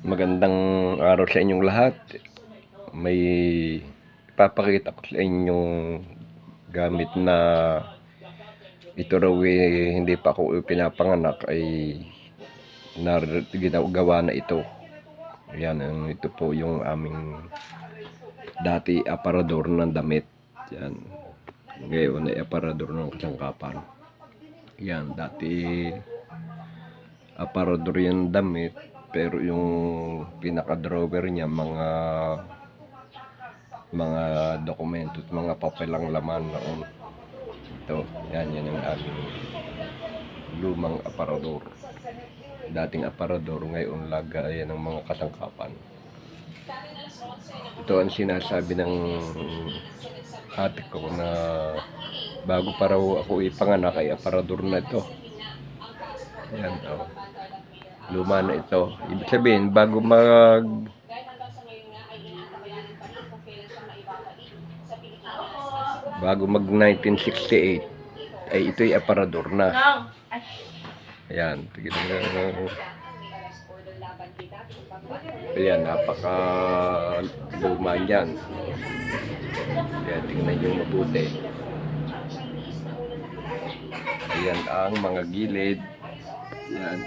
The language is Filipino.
Magandang araw sa inyong lahat. May ipapakita ko sa inyong gamit na ito raw hindi pa ako pinapanganak ay ginagawa na ito. Ayan, ito po yung aming dati aparador ng damit. Yan. Ngayon ay aparador ng kasangkapan. Yan, dati aparador yung damit, pero yung pinaka-drawer niya mga dokumento at mga papel ang laman noon. Ito, yan yung aming lumang aparador. Dating aparador, ngayon lagayan ng mga kasangkapan. Ito ang sinasabi ng ate ko na bago pa raw ako ipanganak ay aparador na ito. Yan, oh. Luma na ito. Ibig sabihin, bago mag 1968 ay ito'y aparador na. Ayan, tignan mo. Ayan, napaka luma niyan. Ayan, tingnan nyo mabuti. Ayan ang mga gilid. Ayan.